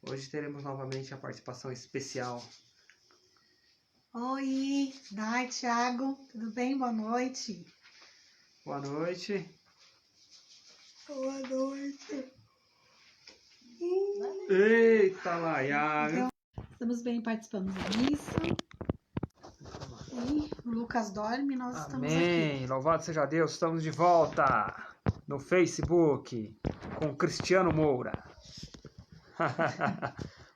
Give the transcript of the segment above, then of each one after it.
Hoje teremos novamente a participação especial. Oi, Dai, Thiago, tudo bem? Boa noite. Boa noite. Boa noite. Eita, Laia. Então, estamos bem participando da missa. E o Lucas dorme, nós estamos aqui. Amém. Louvado seja Deus. Estamos de volta no Facebook com Cristiano Moura.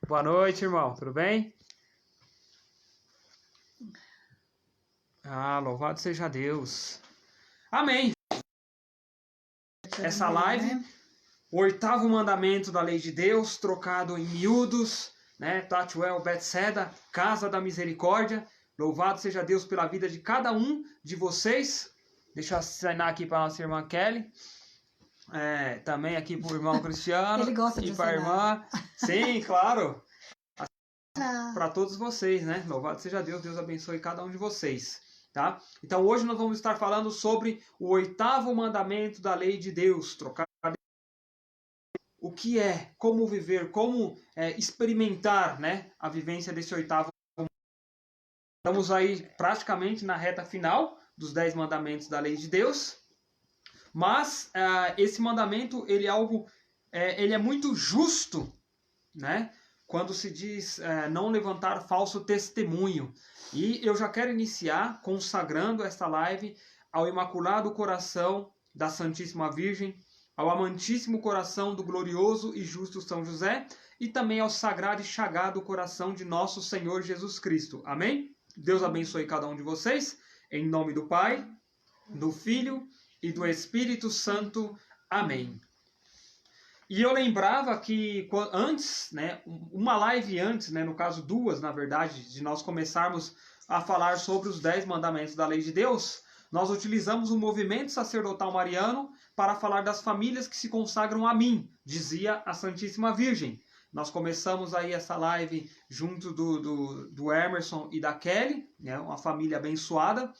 Boa noite, irmão. Tudo bem? Louvado seja Deus. Amém. Essa live, o 8º mandamento da lei de Deus, trocado em miúdos, né? Tatuel, Bethesda, Casa da Misericórdia. Louvado seja Deus pela vida de cada um de vocês. Deixa eu assinar aqui para a nossa irmã Kelly. Também aqui para o irmão Cristiano. Ele gosta de e para a irmã. Sim, claro. Não. Para todos vocês, né? Louvado seja Deus. Deus abençoe cada um de vocês. Tá? Então hoje nós vamos estar falando sobre o 8º mandamento da lei de Deus. O que é, como viver, como experimentar, né, a vivência desse 8º. Estamos aí praticamente na reta final dos 10 mandamentos da lei de Deus. Mas esse mandamento ele é muito justo, né? Quando se diz não levantar falso testemunho. E eu já quero iniciar consagrando esta live ao Imaculado Coração da Santíssima Virgem, ao amantíssimo coração do glorioso e justo São José e também ao sagrado e chagado coração de nosso Senhor Jesus Cristo. Amém? Deus abençoe cada um de vocês, em nome do Pai, do Filho e do Espírito Santo. Amém. E eu lembrava que antes, né, uma live antes, né, no caso 2, na verdade, de nós começarmos a falar sobre os 10 mandamentos da lei de Deus, nós utilizamos o movimento sacerdotal mariano para falar das famílias que se consagram a mim, dizia a Santíssima Virgem. Nós começamos aí essa live junto do Emerson e da Kelly, né, uma família abençoada.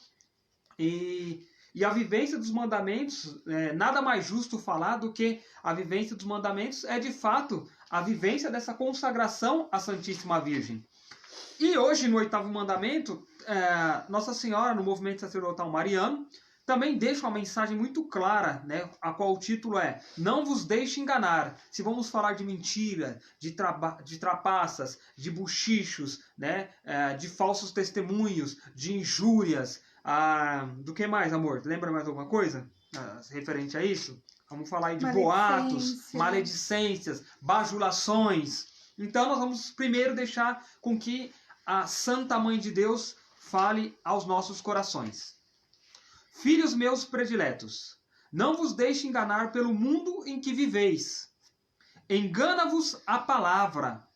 E a vivência dos mandamentos, nada mais justo falar do que a vivência dos mandamentos é de fato a vivência dessa consagração à Santíssima Virgem. E hoje no 8º mandamento, Nossa Senhora no movimento sacerdotal mariano também deixa uma mensagem muito clara, né, a qual o título é: não vos deixe enganar. Se vamos falar de mentira, de trapaças, de buchichos, né, de falsos testemunhos, de injúrias, do que mais, amor? Lembra mais alguma coisa referente a isso? Vamos falar aí de boatos, maledicências, bajulações. Então nós vamos primeiro deixar com que a Santa Mãe de Deus fale aos nossos corações. Filhos meus prediletos, não vos deixe enganar pelo mundo em que viveis. Engana-vos a palavra.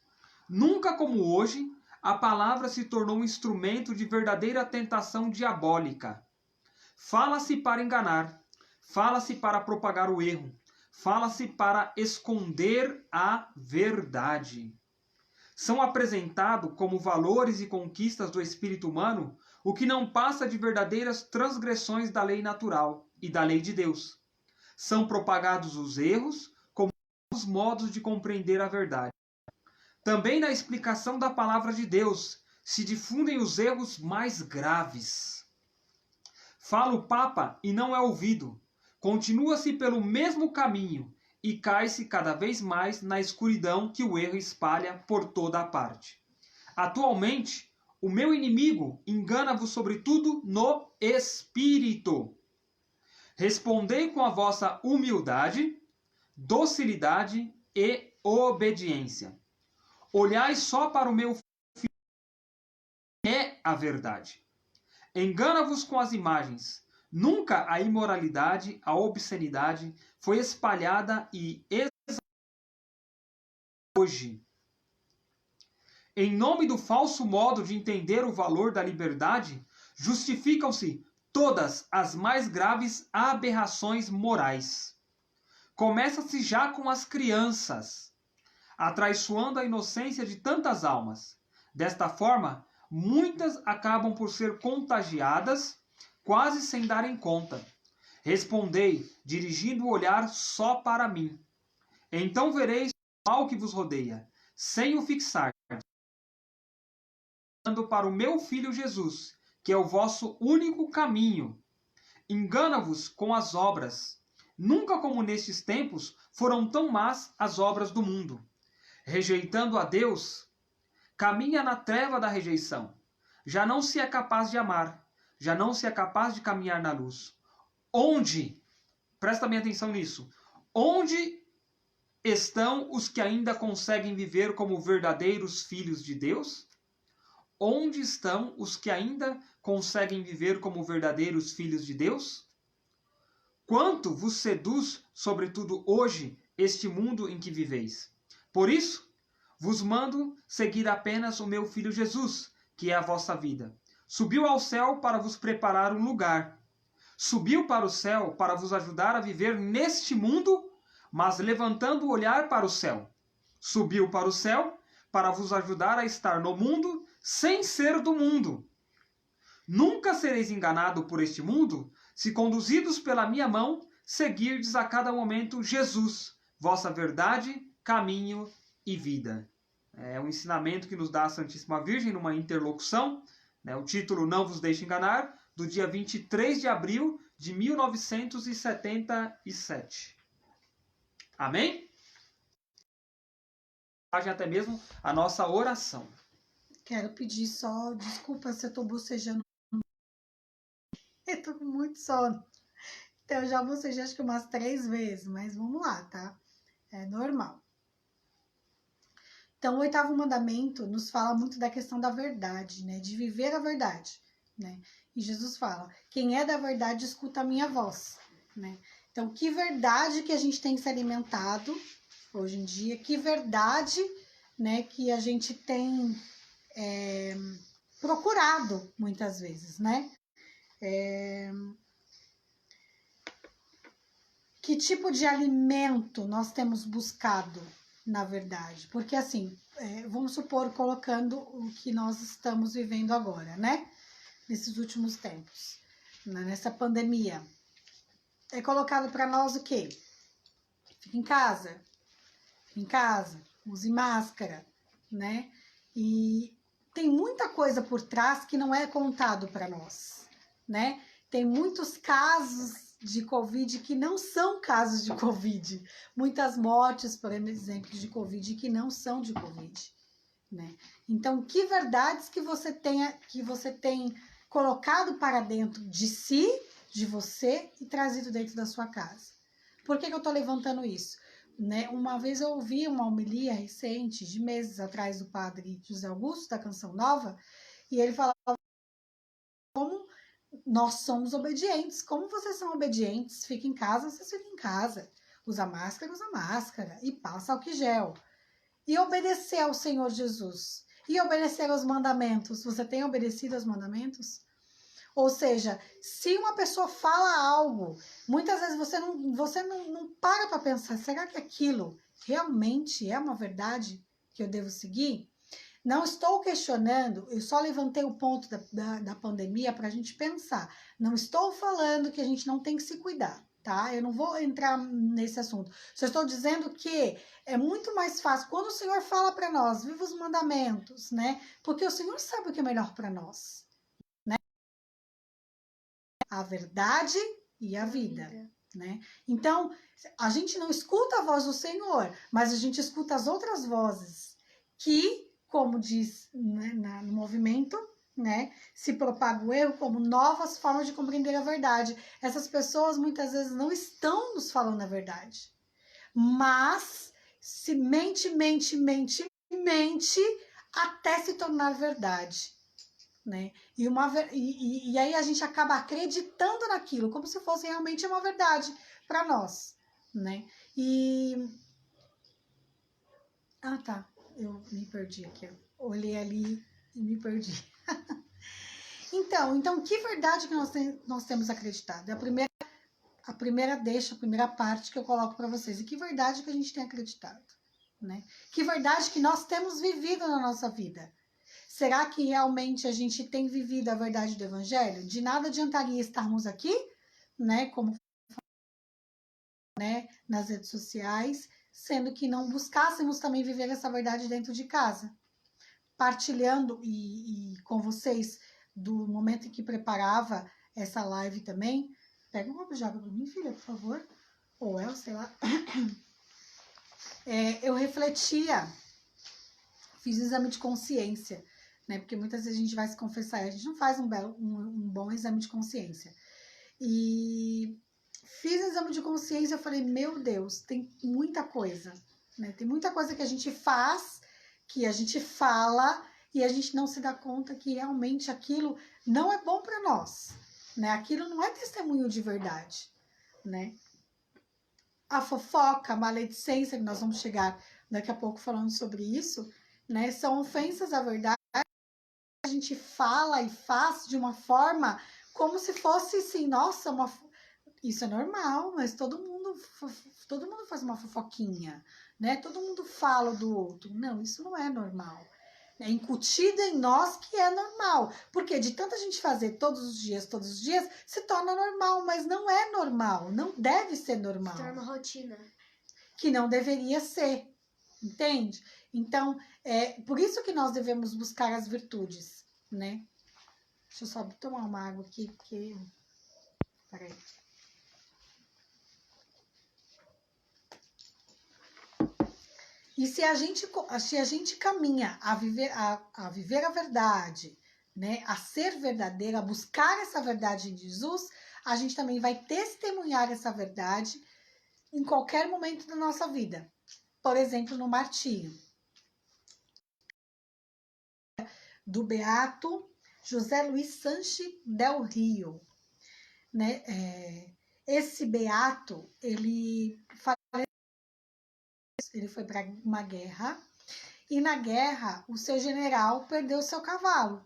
Nunca como hoje, a palavra se tornou um instrumento de verdadeira tentação diabólica. Fala-se para enganar, fala-se para propagar o erro, fala-se para esconder a verdade. São apresentados como valores e conquistas do espírito humano o que não passa de verdadeiras transgressões da lei natural e da lei de Deus. São propagados os erros como novos modos de compreender a verdade. Também na explicação da palavra de Deus se difundem os erros mais graves. Fala o Papa e não é ouvido. Continua-se pelo mesmo caminho e cai-se cada vez mais na escuridão que o erro espalha por toda a parte. Atualmente, o meu inimigo engana-vos sobretudo no espírito. Respondei com a vossa humildade, docilidade e obediência. Olhai só para o meu filho, é a verdade. Engana-vos com as imagens. Nunca a imoralidade, a obscenidade foi espalhada e hoje. Em nome do falso modo de entender o valor da liberdade, justificam-se todas as mais graves aberrações morais. Começa-se já com as crianças, atraiçoando a inocência de tantas almas. Desta forma, muitas acabam por ser contagiadas, quase sem darem conta. Respondei, dirigindo o olhar só para mim. Então vereis o mal que vos rodeia. sem o fixar, para o meu Filho Jesus, que é o vosso único caminho. Engana-vos com as obras. Nunca como nestes tempos foram tão más as obras do mundo. Rejeitando a Deus, caminha na treva da rejeição. Já não se é capaz de amar, já não se é capaz de caminhar na luz. Onde, presta bem atenção nisso, onde estão os que ainda conseguem viver como verdadeiros filhos de Deus? Onde estão os que ainda conseguem viver como verdadeiros filhos de Deus? Quanto vos seduz, sobretudo hoje, este mundo em que viveis? Por isso, vos mando seguir apenas o meu Filho Jesus, que é a vossa vida. Subiu ao céu para vos preparar um lugar. Subiu para o céu para vos ajudar a viver neste mundo, mas levantando o olhar para o céu. Subiu para o céu para vos ajudar a estar no mundo sem ser do mundo. Nunca sereis enganado por este mundo, se conduzidos pela minha mão, seguirdes a cada momento Jesus, vossa verdade, caminho e vida. É um ensinamento que nos dá a Santíssima Virgem numa interlocução, né? O título Não Vos Deixe Enganar, do dia 23 de abril de 1977. Amém? Até mesmo a nossa oração. Quero pedir só, desculpa se eu estou bocejando. Eu tô com muito sono. Então eu já bocejei acho que umas 3 vezes, mas vamos lá, tá? É normal. Então, o 8º mandamento nos fala muito da questão da verdade, né? De viver a verdade, né? E Jesus fala, quem é da verdade escuta a minha voz, né? Então, que verdade que a gente tem se alimentado hoje em dia, que verdade, né, que a gente tem procurado muitas vezes, né? Que tipo de alimento nós temos buscado, na verdade? Porque assim, vamos supor, colocando o que nós estamos vivendo agora, né? Nesses últimos tempos, nessa pandemia. É colocado para nós o quê? Fica em casa, use máscara, né? E tem muita coisa por trás que não é contado para nós, né? Tem muitos casos de Covid que não são casos de Covid. Muitas mortes, por exemplo, de Covid que não são de Covid, né? Então, que verdades que você tem colocado para dentro de si, de você e trazido dentro da sua casa? Por que eu estou levantando isso? Né? Uma vez eu ouvi uma homilia recente, de meses atrás, do padre José Augusto, da Canção Nova, e ele falava como nós somos obedientes. Como vocês são obedientes? Fica em casa, vocês ficam em casa. Usa máscara e passa álcool gel. E obedecer ao Senhor Jesus. E obedecer aos mandamentos. Você tem obedecido aos mandamentos? Ou seja, se uma pessoa fala algo, muitas vezes você não para pensar, será que aquilo realmente é uma verdade que eu devo seguir? Não estou questionando, eu só levantei o ponto da pandemia para a gente pensar. Não estou falando que a gente não tem que se cuidar, tá? Eu não vou entrar nesse assunto. Só estou dizendo que é muito mais fácil quando o Senhor fala para nós, viva os mandamentos, né? Porque o Senhor sabe o que é melhor para nós. A verdade e a vida, né? Então, a gente não escuta a voz do Senhor, mas a gente escuta as outras vozes que, como diz, né, no movimento, né, se propaga o erro como novas formas de compreender a verdade. Essas pessoas muitas vezes não estão nos falando a verdade, mas se mente até se tornar verdade. Né? E aí a gente acaba acreditando naquilo, como se fosse realmente uma verdade para nós, né? Tá, eu me perdi aqui, eu olhei ali e me perdi. Então, que verdade que nós temos acreditado? É a primeira parte que eu coloco para vocês. E que verdade que a gente tem acreditado, né? Que verdade que nós temos vivido na nossa vida? Será que realmente a gente tem vivido a verdade do Evangelho? De nada adiantaria estarmos aqui, né, como, né, nas redes sociais, sendo que não buscássemos também viver essa verdade dentro de casa. Partilhando e com vocês do momento em que preparava essa live também. Pega um copo de água para mim, filha, por favor. Ou ela, sei lá. Eu refletia, fiz exame de consciência, né? Porque muitas vezes a gente vai se confessar e a gente não faz um bom exame de consciência. E fiz exame de consciência, eu falei, meu Deus, tem muita coisa, né? Tem muita coisa que a gente faz, que a gente fala e a gente não se dá conta que realmente aquilo não é bom para nós, né? Aquilo não é testemunho de verdade, né? A fofoca, a maledicência, que nós vamos chegar daqui a pouco falando sobre isso, né? São ofensas à verdade. A gente fala e faz de uma forma como se fosse assim, nossa, isso é normal, mas todo mundo faz uma fofoquinha, né? Todo mundo fala do outro. Não, isso não é normal. É incutido em nós que é normal. Porque de tanta gente fazer todos os dias, se torna normal, mas não é normal, não deve ser normal. Se torna uma rotina. Que não deveria ser, entende? Então, por isso que nós devemos buscar as virtudes, né? Deixa eu só tomar uma água aqui, porque... Peraí. E se a gente caminha a viver a verdade, né, a ser verdadeira, a buscar essa verdade em Jesus, a gente também vai testemunhar essa verdade em qualquer momento da nossa vida. Por exemplo, no martírio do beato José Luiz Sanches del Rio, né? Esse beato, ele foi para uma guerra, e na guerra o seu general perdeu o seu cavalo.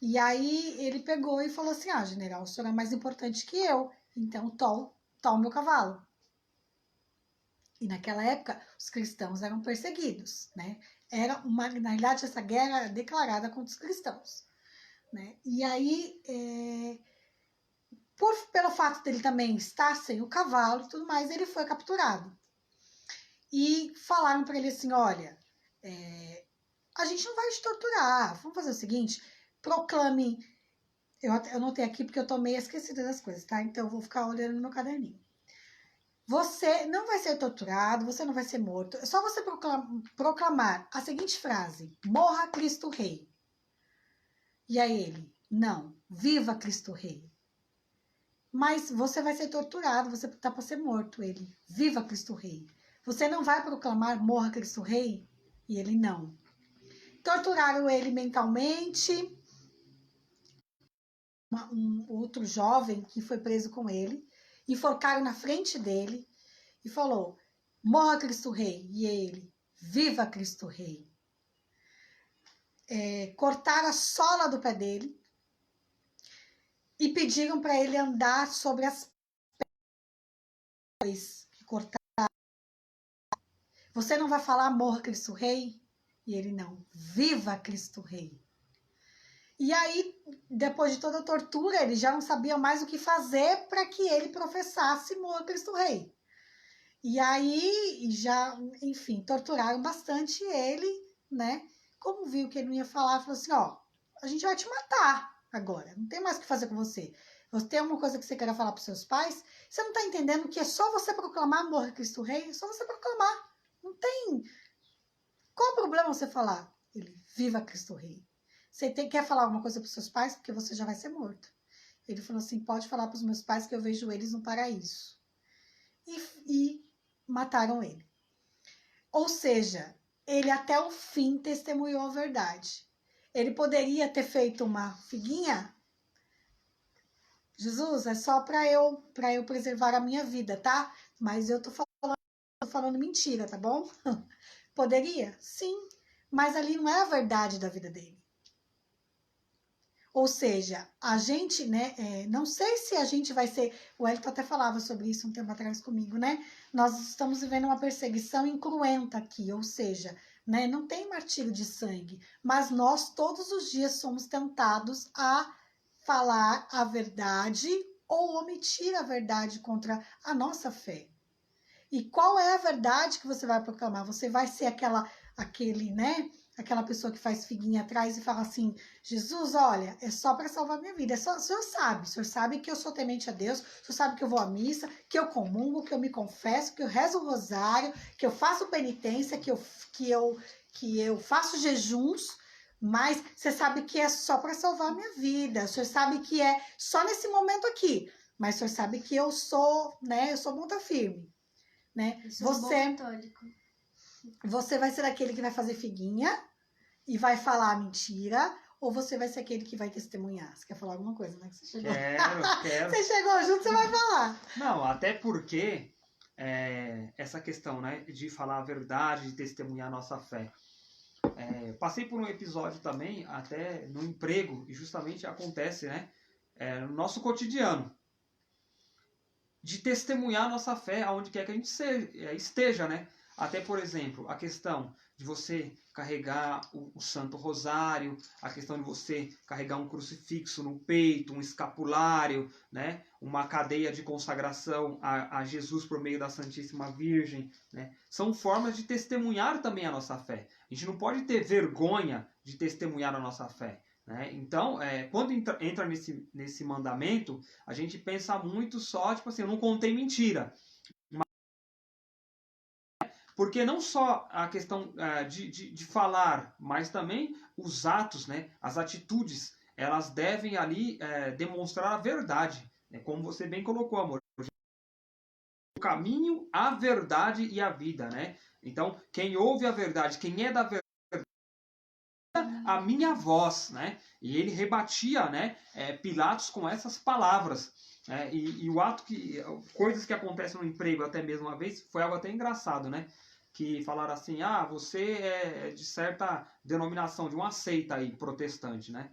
E aí ele pegou e falou assim, general, o senhor é mais importante que eu, então toma o meu cavalo. E naquela época os cristãos eram perseguidos, né? Na realidade essa guerra era declarada contra os cristãos, né? E aí, pelo fato dele também estar sem o cavalo e tudo mais, ele foi capturado. E falaram para ele assim, olha, a gente não vai te torturar, vamos fazer o seguinte, proclame, eu anotei aqui porque eu tô meio esquecida das coisas, tá? Então eu vou ficar olhando no meu caderninho. Você não vai ser torturado, você não vai ser morto, é só você proclamar a seguinte frase, morra Cristo Rei. E aí ele, não, viva Cristo Rei. Mas você vai ser torturado, você tá para ser morto. Ele, viva Cristo Rei. Você não vai proclamar morra Cristo Rei? E ele, não. Torturaram ele mentalmente. Um outro jovem que foi preso com ele. Enforcaram na frente dele. E falou, morra Cristo Rei. E ele, viva Cristo Rei. Cortaram a sola do pé dele. E pediram para ele andar sobre as pedras que cortaram. Você não vai falar morra Cristo Rei? E ele não, viva Cristo Rei. E aí, depois de toda a tortura, ele já não sabia mais o que fazer para que ele professasse morra Cristo Rei. E aí, já, enfim, torturaram bastante ele, né? Como viu que ele não ia falar, falou assim, a gente vai te matar agora, não tem mais o que fazer com você. Você tem alguma coisa que você queira falar para os seus pais? Você não está entendendo que é só você proclamar morra Cristo Rei? É só você proclamar. Não tem... Qual o problema você falar? Ele, viva Cristo Rei. Você quer falar alguma coisa para os seus pais? Porque você já vai ser morto. Ele falou assim, pode falar para os meus pais que eu vejo eles no paraíso. E mataram ele. Ou seja, ele até o fim testemunhou a verdade. Ele poderia ter feito uma figuinha. Jesus, é só para eu preservar a minha vida, tá? Mas eu tô falando mentira, tá bom? Poderia? Sim, mas ali não é a verdade da vida dele. Ou seja, a gente, né, não sei se a gente vai ser, o Elton até falava sobre isso um tempo atrás comigo, né, nós estamos vivendo uma perseguição incruenta aqui, ou seja, né, não tem martírio de sangue, mas nós todos os dias somos tentados a falar a verdade ou omitir a verdade contra a nossa fé. E qual é a verdade que você vai proclamar? Você vai ser aquela pessoa que faz figuinha atrás e fala assim, Jesus, olha, é só para salvar minha vida. O senhor sabe que eu sou temente a Deus, o senhor sabe que eu vou à missa, que eu comungo, que eu me confesso, que eu rezo o rosário, que eu faço penitência, que eu faço jejuns, mas você sabe que é só para salvar a minha vida. O senhor sabe que é só nesse momento aqui, mas o senhor sabe que eu sou, né, eu sou monta firme, né? Eu sou um bom católico. Você vai ser aquele que vai fazer figuinha e vai falar mentira, ou você vai ser aquele que vai testemunhar? Você quer falar alguma coisa, né? Que você chegou. Quero. Você chegou junto, você vai falar. Não, até porque essa questão, né, de falar a verdade, de testemunhar a nossa fé. Passei por um episódio também, até no emprego, e justamente acontece, né, no nosso cotidiano, de testemunhar a nossa fé aonde quer que a gente esteja, né? Até, por exemplo, a questão de você carregar o Santo Rosário, a questão de você carregar um crucifixo no peito, um escapulário, né? Uma cadeia de consagração a Jesus por meio da Santíssima Virgem, né? São formas de testemunhar também a nossa fé. A gente não pode ter vergonha de testemunhar a nossa fé, né? Então, quando entra nesse mandamento, a gente pensa muito só, tipo assim, eu não contei mentira. Porque não só a questão de falar, mas também os atos, né, as atitudes, elas devem ali demonstrar a verdade, né, como você bem colocou, amor. O caminho, a verdade e a vida, né? Então, quem ouve a verdade, quem é da verdade, a minha voz, né? E ele rebatia, né, Pilatos com essas palavras. E o ato coisas que acontecem no emprego, até mesmo uma vez, foi algo até engraçado, né? Que falaram assim, você é de certa denominação, de uma seita aí, protestante, né?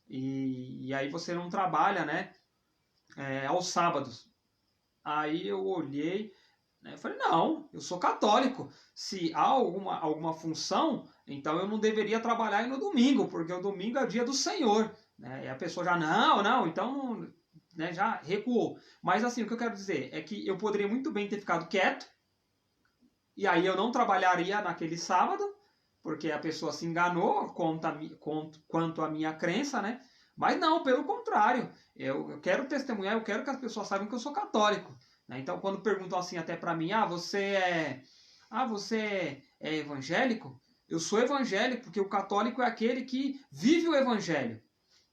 E aí você não trabalha, né, aos sábados. Aí eu olhei, né, e falei, não, eu sou católico. Se há alguma função, então eu não deveria trabalhar aí no domingo, porque o domingo é o dia do Senhor, né? E a pessoa já, não, então, né, já recuou. Mas assim, o que eu quero dizer é que eu poderia muito bem ter ficado quieto, e aí eu não trabalharia naquele sábado, porque a pessoa se enganou quanto à minha crença, né? Mas não, pelo contrário. Eu quero testemunhar, eu quero que as pessoas saibam que eu sou católico, né? Então, quando perguntam assim até para mim, você é evangélico? Eu sou evangélico, porque o católico é aquele que vive o evangelho.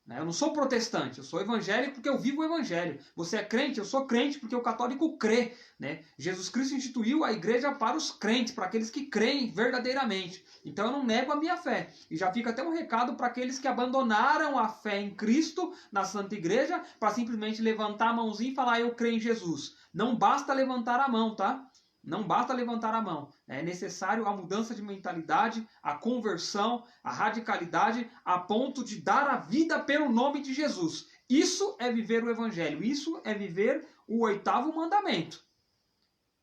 Eu não sou protestante, eu sou evangélico porque eu vivo o evangelho. Você é crente? Eu sou crente porque o católico crê, né? Jesus Cristo instituiu a igreja para os crentes, para aqueles que creem verdadeiramente. Então eu não nego a minha fé. E já fica até um recado para aqueles que abandonaram a fé em Cristo, na Santa Igreja, para simplesmente levantar a mãozinha e falar, eu creio em Jesus. Não basta levantar a mão, tá? Não basta levantar a mão. É necessário a mudança de mentalidade, a conversão, a radicalidade, a ponto de dar a vida pelo nome de Jesus. Isso é viver o Evangelho. Isso é viver o 8º mandamento.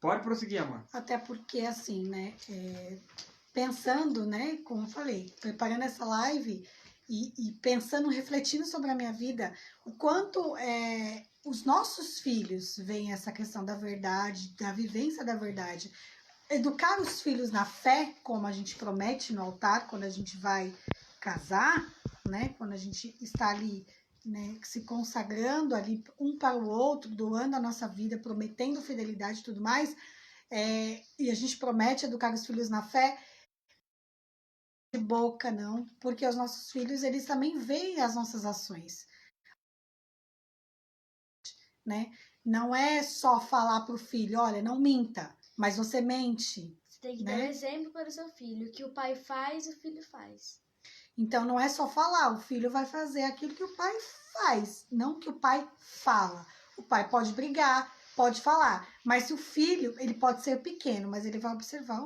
Pode prosseguir, amor. Até porque, assim, né, pensando, né, como eu falei, preparando essa live e pensando, refletindo sobre a minha vida, o quanto os nossos filhos veem essa questão da verdade, da vivência da verdade. Educar os filhos na fé, como a gente promete no altar, quando a gente vai casar, né, quando a gente está ali, né, se consagrando ali um para o outro, doando a nossa vida, prometendo fidelidade e tudo mais, e a gente promete educar os filhos na fé, de boca não, porque os nossos filhos, eles também veem as nossas ações, né? Não é só falar para o filho, olha, não minta, mas você mente. Você tem que né? dar exemplo para o seu filho. O que o pai faz, o filho faz. Então não é só falar, o filho vai fazer aquilo que o pai faz, não que o pai fala. O pai pode brigar, pode falar, mas se o filho, ele pode ser pequeno, mas ele vai observar,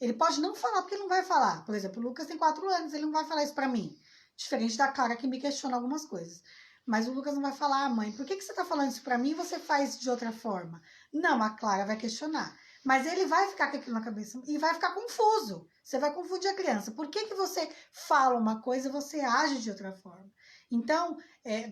Ele pode não falar porque ele não vai falar. Por exemplo, o Lucas tem 4 anos, ele não vai falar isso pra mim. Diferente da Clara que me questiona algumas coisas. Mas o Lucas não vai falar, mãe, por que você tá falando isso pra mim e você faz de outra forma? Não, a Clara vai questionar. Mas ele vai ficar com aquilo na cabeça e vai ficar confuso. Você vai confundir a criança. Por que você fala uma coisa e você age de outra forma? Então,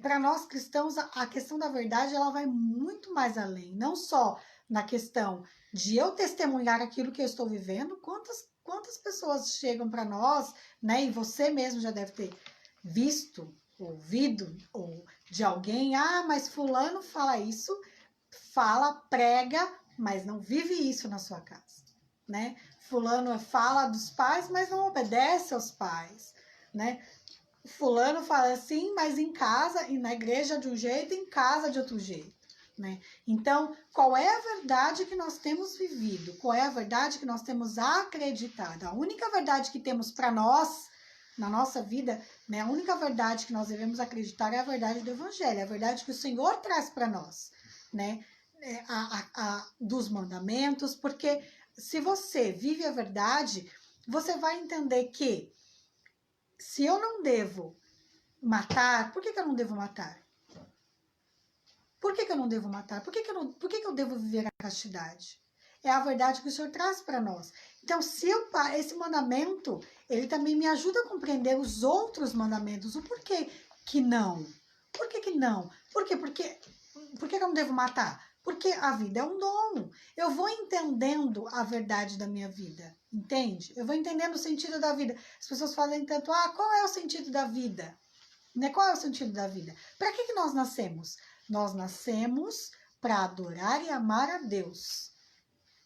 para nós cristãos, a questão da verdade ela vai muito mais além. Não só na questão de eu testemunhar aquilo que eu estou vivendo. Quantas pessoas chegam para nós, né? E você mesmo já deve ter visto, ouvido, ou de alguém, mas fulano fala isso, fala, prega, mas não vive isso na sua casa, né? Fulano fala dos pais, mas não obedece aos pais, né? Fulano fala assim, mas em casa e na igreja de um jeito, em casa de outro jeito, né? Então, qual é a verdade que nós temos vivido? Qual é a verdade que nós temos acreditado? A única verdade que temos para nós, na nossa vida, né? A única verdade que nós devemos acreditar é a verdade do Evangelho, a verdade que o Senhor traz para nós, né? Dos mandamentos, porque se você vive a verdade, você vai entender que se eu não devo matar, por que eu não devo matar? Por que eu não devo matar? Por que eu devo viver a castidade? É a verdade que o Senhor traz para nós. Então, esse mandamento, ele também me ajuda a compreender os outros mandamentos. O porquê que não? Por que não? Por quê? Por que eu não devo matar? Porque a vida é um dom. Eu vou entendendo a verdade da minha vida, entende? Eu vou entendendo o sentido da vida. As pessoas falam tanto, qual é o sentido da vida? Né? Qual é o sentido da vida? Para que nós nascemos? Nós nascemos para adorar e amar a Deus.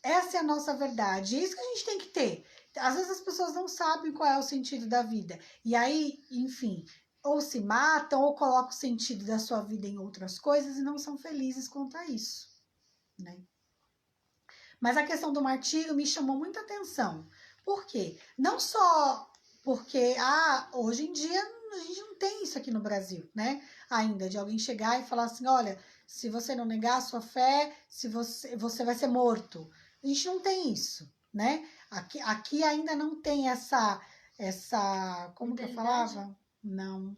Essa é a nossa verdade. É isso que a gente tem que ter. Às vezes as pessoas não sabem qual é o sentido da vida. E aí, enfim, ou se matam ou colocam o sentido da sua vida em outras coisas e não são felizes quanto a isso, né? Mas a questão do martírio me chamou muita atenção. Por quê? Não só porque hoje em dia a gente não tem isso aqui no Brasil, né? Ainda, de alguém chegar e falar assim, olha, se você não negar a sua fé, se você vai ser morto. A gente não tem isso, né? Aqui ainda não tem essa como que eu falava? Não.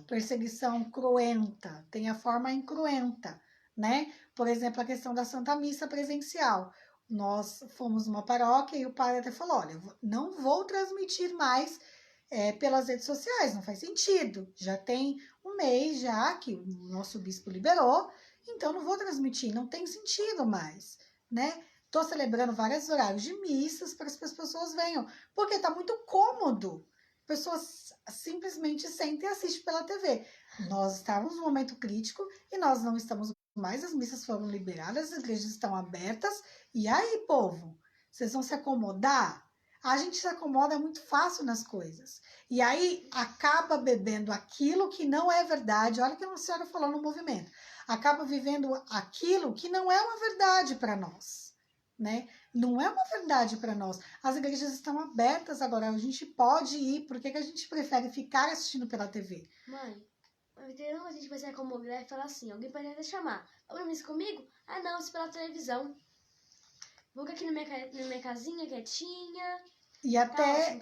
Perseguição cruenta. Tem a forma incruenta, né? Por exemplo, a questão da Santa Missa presencial. Nós fomos numa paróquia e o padre até falou, olha, não vou transmitir mais pelas redes sociais, não faz sentido. Já tem um mês já que o nosso bispo liberou, então não vou transmitir, não tem sentido mais, né? Estou celebrando vários horários de missas para que as pessoas venham, porque está muito cômodo. Pessoas simplesmente sentem e assistem pela TV. Nós estávamos num momento crítico e nós não estamos mais, as missas foram liberadas, as igrejas estão abertas. E aí, povo, vocês vão se acomodar? A gente se acomoda muito fácil nas coisas. E aí acaba bebendo aquilo que não é verdade. Olha o que a senhora falou no movimento. Acaba vivendo aquilo que não é uma verdade para nós, né? Não é uma verdade para nós. As igrejas estão abertas agora, a gente pode ir. Por que a gente prefere ficar assistindo pela TV? Mãe, então a gente vai se acomodar e falar assim, alguém pode até chamar. Vamos isso comigo? Não, isso pela televisão. Vou aqui na minha casinha quietinha. E até,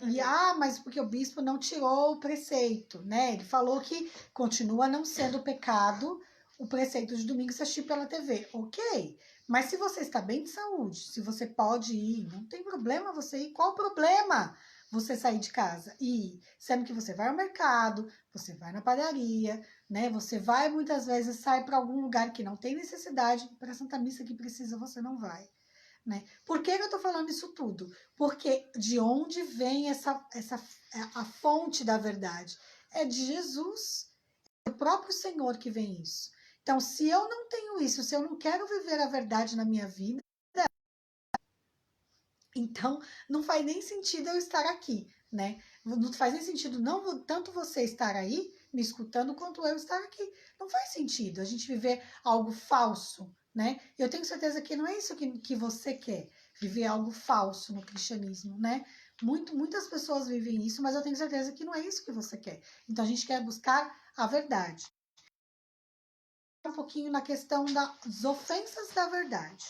mas porque o bispo não tirou o preceito, né? Ele falou que continua não sendo pecado o preceito de domingo se assistir pela TV. Ok, mas se você está bem de saúde, se você pode ir, não tem problema você ir. Qual o problema você sair de casa e ir? Sendo que você vai ao mercado, você vai na padaria, né? Você vai muitas vezes, sai para algum lugar que não tem necessidade, para a Santa Missa que precisa, você não vai. Né? Por que eu tô falando isso tudo? Porque de onde vem a fonte da verdade? É de Jesus, é o próprio Senhor que vem isso. Então, se eu não tenho isso, se eu não quero viver a verdade na minha vida, então não faz nem sentido eu estar aqui, né? Não faz nem sentido não tanto você estar aí me escutando quanto eu estar aqui. Não faz sentido a gente viver algo falso, né? Eu tenho certeza que não é isso que você quer, viver algo falso no cristianismo, né? Muitas pessoas vivem isso, mas eu tenho certeza que não é isso que você quer. Então a gente quer buscar a verdade. Um pouquinho na questão das ofensas da verdade.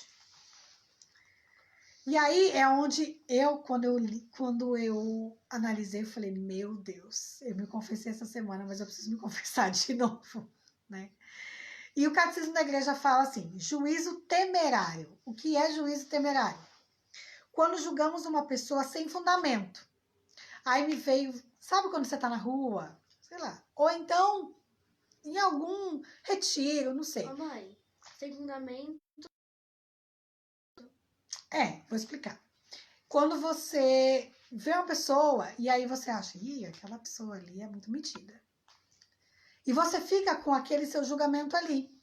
E aí é onde quando eu analisei, eu falei, meu Deus, eu me confessei essa semana, mas eu preciso me confessar de novo, né? E o Catecismo da Igreja fala assim, juízo temerário. O que é juízo temerário? Quando julgamos uma pessoa sem fundamento. Aí me veio, sabe quando você tá na rua, sei lá, ou então em algum retiro, não sei. Mãe, sem fundamento Vou explicar. Quando você vê uma pessoa e aí você acha, aquela pessoa ali é muito metida. E você fica com aquele seu julgamento ali.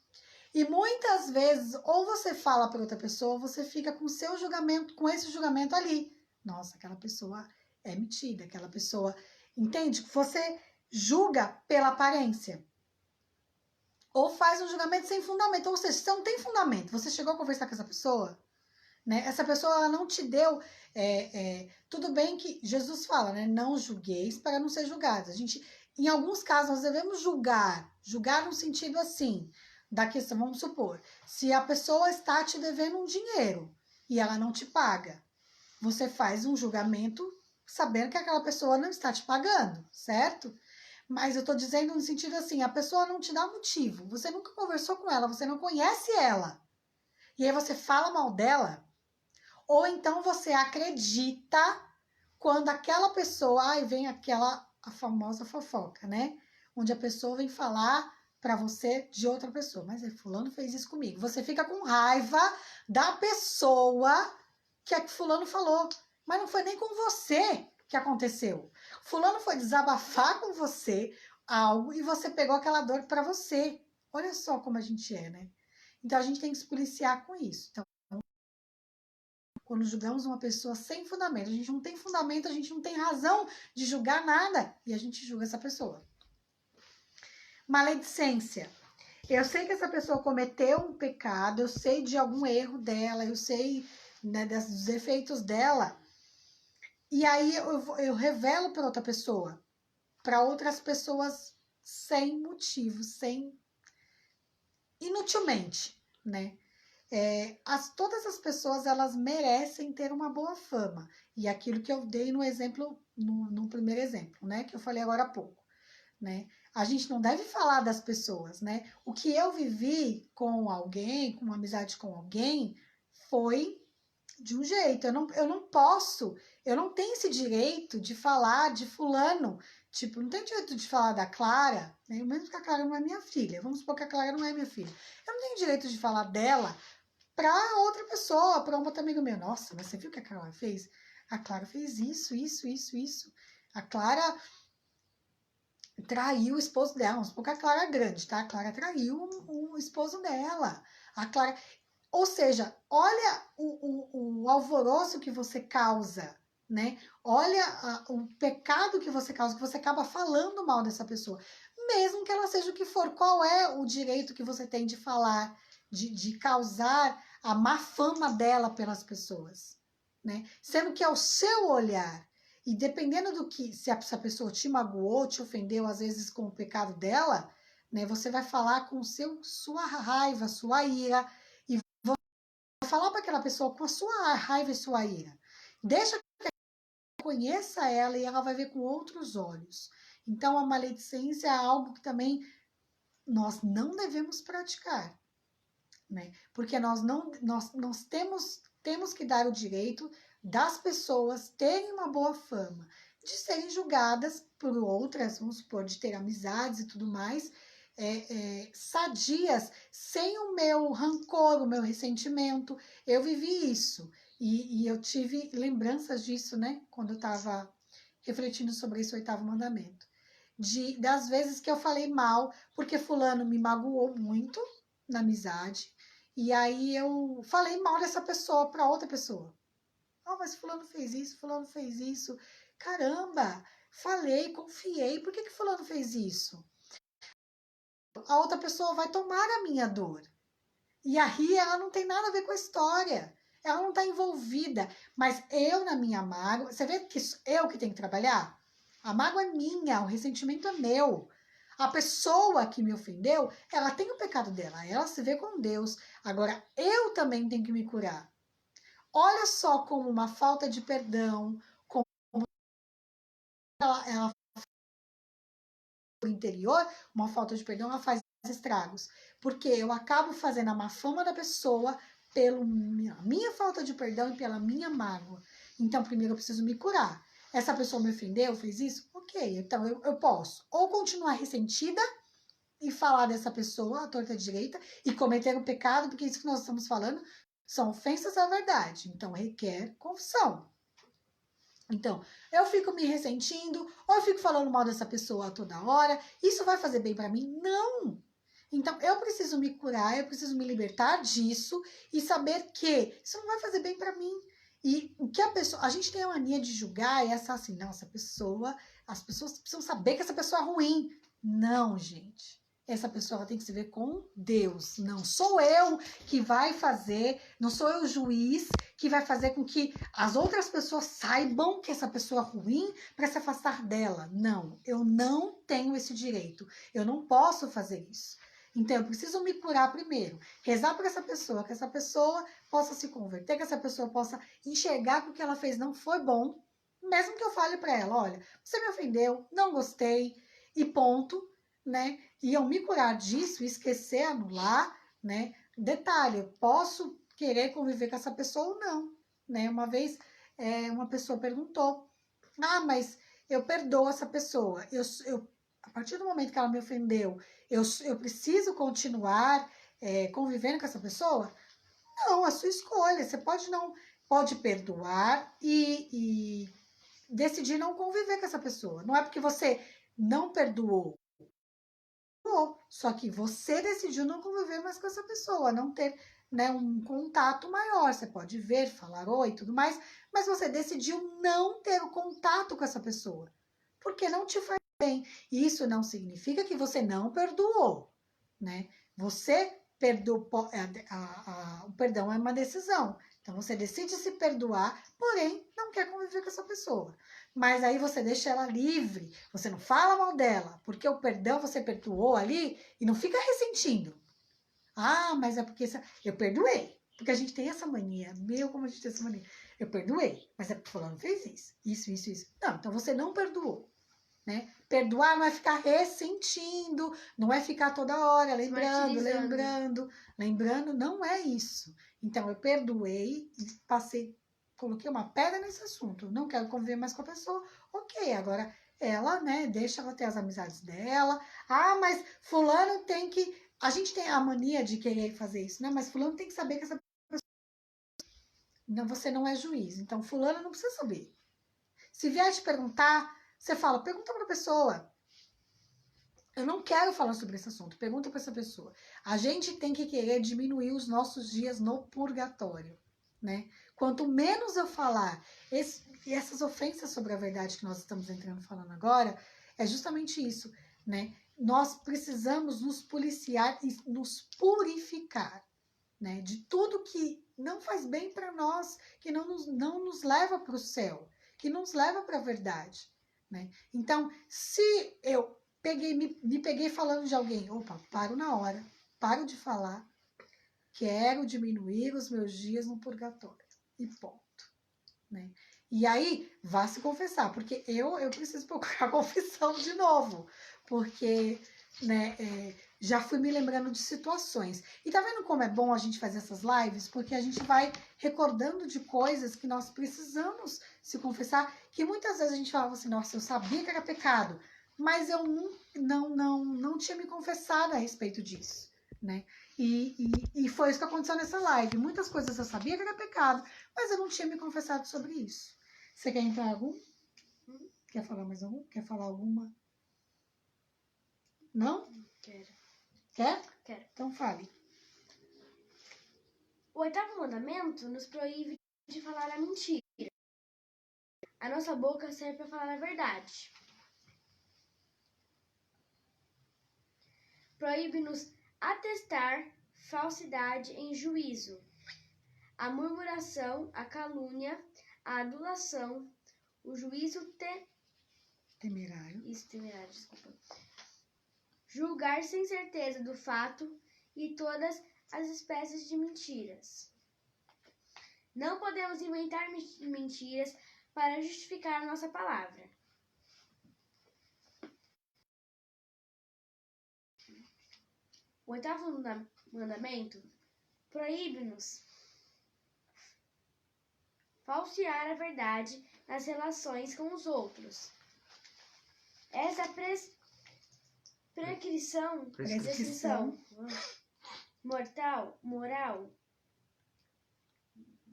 E muitas vezes, ou você fala para outra pessoa, ou você fica com o seu julgamento, com esse julgamento ali. Nossa, aquela pessoa é metida, aquela pessoa... Entende? Você julga pela aparência. Ou faz um julgamento sem fundamento. Ou seja, você não tem fundamento. Você chegou a conversar com essa pessoa, né? Essa pessoa ela não te deu... tudo bem que Jesus fala, né? Não julgueis para não ser julgados. A gente, em alguns casos, nós devemos julgar. Julgar no sentido assim... da questão, vamos supor, se a pessoa está te devendo um dinheiro e ela não te paga, você faz um julgamento sabendo que aquela pessoa não está te pagando, certo? Mas eu estou dizendo no sentido assim, a pessoa não te dá motivo, você nunca conversou com ela, você não conhece ela, e aí você fala mal dela, ou então você acredita quando aquela pessoa, vem a famosa fofoca, né? Onde a pessoa vem falar para você de outra pessoa. Mas fulano fez isso comigo. Você fica com raiva da pessoa que fulano falou. Mas não foi nem com você que aconteceu. Fulano foi desabafar com você algo e você pegou aquela dor para você. Olha só como a gente é, né? Então a gente tem que se policiar com isso. Então, quando julgamos uma pessoa sem fundamento, a gente não tem fundamento, a gente não tem razão de julgar nada e a gente julga essa pessoa. Maledicência. Eu sei que essa pessoa cometeu um pecado, eu sei de algum erro dela, eu sei, né, dos efeitos dela. E aí eu revelo para outra pessoa, para outras pessoas sem motivo, inutilmente, né? Todas as pessoas, elas merecem ter uma boa fama. E aquilo que eu dei no exemplo, no primeiro exemplo, né? Que eu falei agora há pouco, né? A gente não deve falar das pessoas, né? O que eu vivi com alguém, com uma amizade com alguém, foi de um jeito. Eu não posso, eu não tenho esse direito de falar de fulano. Tipo, não tenho direito de falar da Clara, né? Mesmo que a Clara não é minha filha. Vamos supor que a Clara não é minha filha. Eu não tenho direito de falar dela para outra pessoa, para um outro amigo meu. Nossa, mas você viu o que a Clara fez? A Clara fez isso. A Clara traiu o esposo dela, vamos supor que a Clara é grande, tá? A Clara traiu o esposo dela. A Clara... Ou seja, olha o alvoroço que você causa, né? Olha o pecado que você causa, que você acaba falando mal dessa pessoa. Mesmo que ela seja o que for, qual é o direito que você tem de falar, de causar a má fama dela pelas pessoas, né? Sendo que é o seu olhar. E dependendo do que, se essa pessoa te magoou, te ofendeu, às vezes com o pecado dela, né? Você vai falar com sua raiva, sua ira, e vai falar para aquela pessoa com a sua raiva e sua ira. Deixa que ela conheça ela e ela vai ver com outros olhos. Então, a maledicência é algo que também nós não devemos praticar, né? Porque nós temos que dar o direito das pessoas terem uma boa fama, de serem julgadas por outras, vamos supor, de ter amizades e tudo mais, sadias, sem o meu rancor, o meu ressentimento. Eu vivi isso e eu tive lembranças disso, né? Quando eu estava refletindo sobre esse 8º mandamento. Das vezes que eu falei mal, porque fulano me magoou muito na amizade, e aí eu falei mal dessa pessoa para outra pessoa. Mas fulano fez isso. Caramba, falei, confiei, por que fulano fez isso? A outra pessoa vai tomar a minha dor. E aí ela não tem nada a ver com a história. Ela não está envolvida. Mas eu, na minha mágoa, você vê que eu que tenho que trabalhar? A mágoa é minha, o ressentimento é meu. A pessoa que me ofendeu, ela tem o pecado dela, ela se vê com Deus. Agora, eu também tenho que me curar. Olha só como uma falta de perdão, como ela no interior, uma falta de perdão, ela faz estragos. Porque eu acabo fazendo a má fama da pessoa pela minha falta de perdão e pela minha mágoa. Então, primeiro eu preciso me curar. Essa pessoa me ofendeu, fez isso? Ok, então eu posso ou continuar ressentida e falar dessa pessoa à torta direita e cometer o pecado, porque é isso que nós estamos falando, São ofensas à verdade, então requer confissão. Então, eu fico me ressentindo, ou eu fico falando mal dessa pessoa toda hora, isso vai fazer bem para mim? Não! Então, eu preciso me curar, eu preciso me libertar disso e saber que isso não vai fazer bem para mim. E o que a gente tem a mania de julgar e essa assim, não, essa pessoa, as pessoas precisam saber que essa pessoa é ruim. Não, gente. Essa pessoa tem que se ver com Deus. Não sou eu que vai fazer, não sou eu o juiz que vai fazer com que as outras pessoas saibam que essa pessoa é ruim para se afastar dela. Não, eu não tenho esse direito. Eu não posso fazer isso. Então, eu preciso me curar primeiro, rezar por essa pessoa, que essa pessoa possa se converter, que essa pessoa possa enxergar que o que ela fez não foi bom, mesmo que eu fale para ela, olha, você me ofendeu, não gostei, e ponto, né? E eu me curar disso, esquecer, anular, né? Detalhe, eu posso querer conviver com essa pessoa ou não, né? Uma vez, uma pessoa perguntou, mas eu perdoo essa pessoa, a partir do momento que ela me ofendeu, eu preciso continuar convivendo com essa pessoa? Não, a sua escolha. Você pode perdoar e decidir não conviver com essa pessoa. Não é porque você não perdoou, só que você decidiu não conviver mais com essa pessoa, não ter, né, um contato maior. Você pode ver, falar oi e tudo mais, mas você decidiu não ter o contato com essa pessoa, porque não te faz bem. E isso não significa que você não perdoou, né? Você perdoou, o perdão é uma decisão. Então você decide se perdoar, porém não quer conviver com essa pessoa. Mas aí você deixa ela livre, você não fala mal dela, porque o perdão você perdoou ali e não fica ressentindo. Mas é porque eu perdoei. Porque a gente tem essa mania, como a gente tem essa mania. Eu perdoei, mas é porque fulano fez isso. Isso. Não, então você não perdoou, né? Perdoar não é ficar ressentindo, não é ficar toda hora lembrando, não é isso. Então eu perdoei e coloquei uma pedra nesse assunto, não quero conviver mais com a pessoa, ok, agora ela, né, deixa ela ter as amizades dela, mas fulano tem que, a gente tem a mania de querer fazer isso, né, mas fulano tem que saber que essa pessoa, não, você não é juiz, então fulano não precisa saber. Se vier te perguntar, você fala, pergunta para a pessoa. Eu não quero falar sobre esse assunto, pergunta para essa pessoa. A gente tem que querer diminuir os nossos dias no purgatório, né? Quanto menos eu falar essas ofensas sobre a verdade que nós estamos entrando falando agora, é justamente isso, né? Nós precisamos nos policiar e nos purificar, né? De tudo que não faz bem para nós, que não nos leva para o céu, que nos leva para a verdade, né? Então, se eu me peguei falando de alguém, opa, paro na hora, paro de falar, quero diminuir os meus dias no purgatório, e ponto, né? E aí, vá se confessar, porque eu preciso procurar confissão de novo, porque, né, já fui me lembrando de situações. E tá vendo como é bom a gente fazer essas lives? Porque a gente vai recordando de coisas que nós precisamos se confessar, que muitas vezes a gente falava assim, nossa, eu sabia que era pecado, mas eu não tinha me confessado a respeito disso, né? E foi isso que aconteceu nessa live. Muitas coisas eu sabia que era pecado, mas eu não tinha me confessado sobre isso. Você quer entrar algum? Quer falar mais algum? Quer falar alguma? Não? Quero. Quer? Quero. Então fale. O 8º mandamento nos proíbe de falar a mentira. A nossa boca serve para falar a verdade. Proíbe-nos atestar falsidade em juízo, a murmuração, a calúnia, a adulação, o juízo Temerário. temerário, desculpa. Julgar sem certeza do fato e todas as espécies de mentiras. Não podemos inventar mentiras para justificar a nossa palavra. O 8º mandamento proíbe-nos falsear a verdade nas relações com os outros. Essa prescrição moral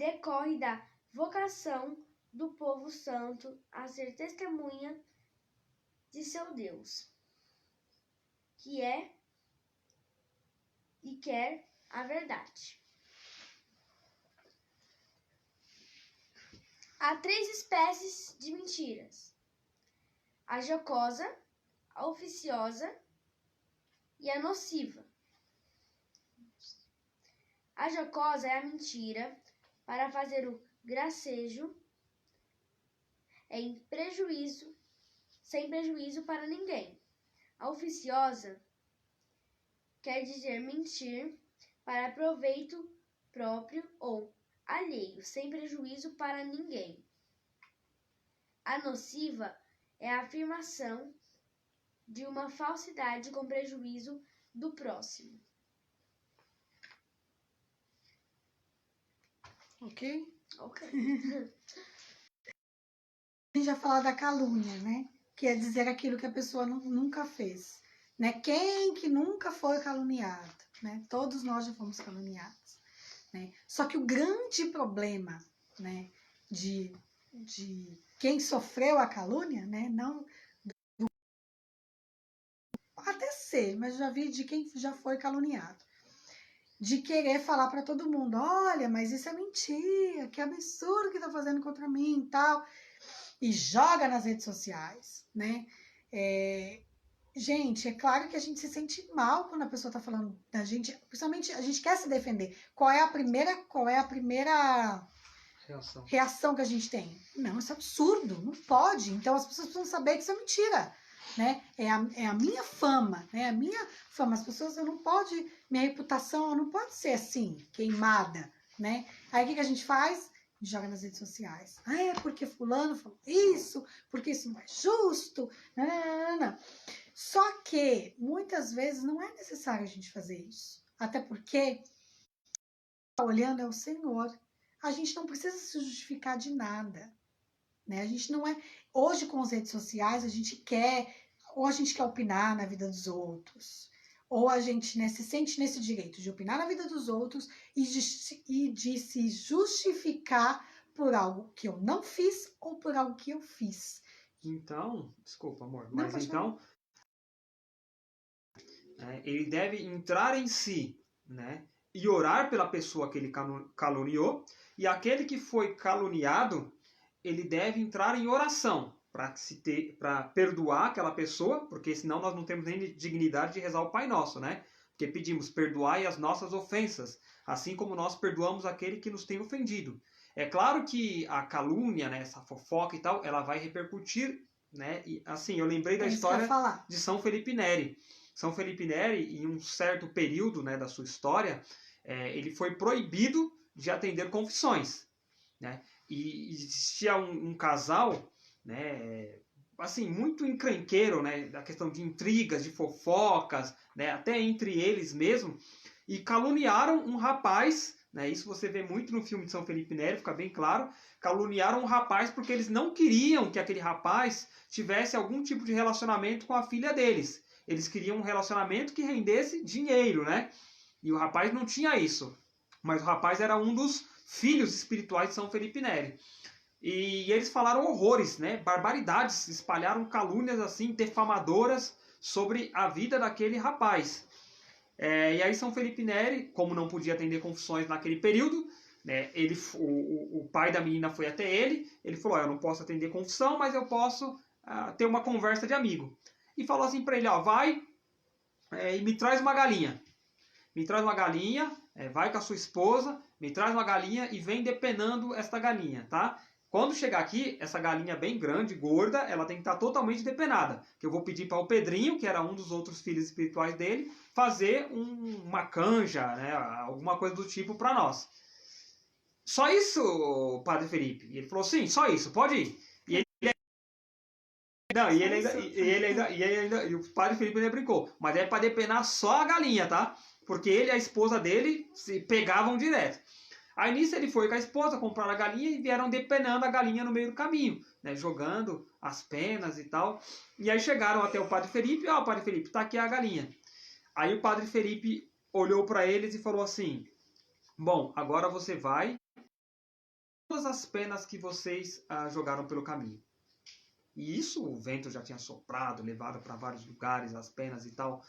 decorre da vocação do povo santo a ser testemunha de seu Deus, que é e quer a verdade. Há 3 espécies de mentiras: a jocosa, a oficiosa e a nociva. A jocosa é a mentira para fazer o gracejo sem prejuízo para ninguém. A oficiosa quer dizer mentir para proveito próprio ou alheio, sem prejuízo para ninguém. A nociva é a afirmação de uma falsidade com prejuízo do próximo. Ok? Ok. A gente já falou da calúnia, né? Que é dizer aquilo que a pessoa nunca fez. Né? Quem que nunca foi caluniado? Né? Todos nós já fomos caluniados. Né? Só que o grande problema, né, de quem sofreu a calúnia, né, não até ser, mas já vi de quem já foi caluniado, de querer falar para todo mundo, olha, mas isso é mentira, que absurdo que tá fazendo contra mim e tal, e joga nas redes sociais, né? Gente, é claro que a gente se sente mal quando a pessoa tá falando da gente, principalmente a gente quer se defender. Qual é a primeira reação que a gente tem? Não, isso é absurdo, não pode. Então as pessoas precisam saber que isso é mentira, né? É a minha fama, né? A minha fama. As pessoas, eu não pode, minha reputação não pode ser assim, queimada, né? Aí o que a gente faz? Joga nas redes sociais. Ah, é porque fulano falou isso, porque isso não é justo. Não. Só que muitas vezes não é necessário a gente fazer isso. Até porque tá olhando é o Senhor. A gente não precisa se justificar de nada, né? A gente não é. Hoje, com as redes sociais, a gente quer opinar na vida dos outros, ou a gente, né, se sente nesse direito de opinar na vida dos outros e de se justificar por algo que eu não fiz ou por algo que eu fiz. Então, desculpa, amor, Não, mas então ele deve entrar em si, né, e orar pela pessoa que ele caluniou, e aquele que foi caluniado, ele deve entrar em oração para perdoar aquela pessoa, porque senão nós não temos nem dignidade de rezar o Pai Nosso, né? Porque pedimos, perdoai as nossas ofensas, assim como nós perdoamos aquele que nos tem ofendido. É claro que a calúnia, né, essa fofoca e tal, ela vai repercutir, né? E, assim, eu lembrei da história de São Felipe Neri. São Felipe Neri, em um certo período, né, da sua história, ele foi proibido de atender confissões, né? E existia um casal, né, assim, muito encrenqueiro, né, da questão de intrigas, de fofocas, né, até entre eles mesmo, e caluniaram um rapaz, né, isso você vê muito no filme de São Felipe Neri, fica bem claro, caluniaram um rapaz porque eles não queriam que aquele rapaz tivesse algum tipo de relacionamento com a filha deles. Eles queriam um relacionamento que rendesse dinheiro, né? E o rapaz não tinha isso. Mas o rapaz era um dos filhos espirituais de São Felipe Neri. E eles falaram horrores, né? Barbaridades, espalharam calúnias assim, defamadoras sobre a vida daquele rapaz. E aí São Felipe Neri, como não podia atender confissões naquele período, né, o pai da menina foi até ele falou, eu não posso atender confissão, mas eu posso ter uma conversa de amigo. E falou assim para ele, ó, vai e me traz uma galinha. Me traz uma galinha, vai com a sua esposa, me traz uma galinha e vem depenando esta galinha, tá? Quando chegar aqui, essa galinha bem grande, gorda, ela tem que estar totalmente depenada. Que eu vou pedir para o Pedrinho, que era um dos outros filhos espirituais dele, fazer uma canja, né, alguma coisa do tipo para nós. Só isso, Padre Felipe? E ele falou, sim, só isso, pode ir. E o Padre Felipe ainda brincou, mas é para depenar só a galinha, tá? Porque ele e a esposa dele se pegavam direto. Aí nisso ele foi com a esposa, compraram a galinha e vieram depenando a galinha no meio do caminho, né? Jogando as penas e tal. E aí chegaram até o Padre Felipe, ó, Padre Felipe, tá aqui a galinha. Aí o Padre Felipe olhou para eles e falou assim, bom, agora você vai todas as penas que vocês jogaram pelo caminho. E isso o vento já tinha soprado, levado para vários lugares, as penas e tal.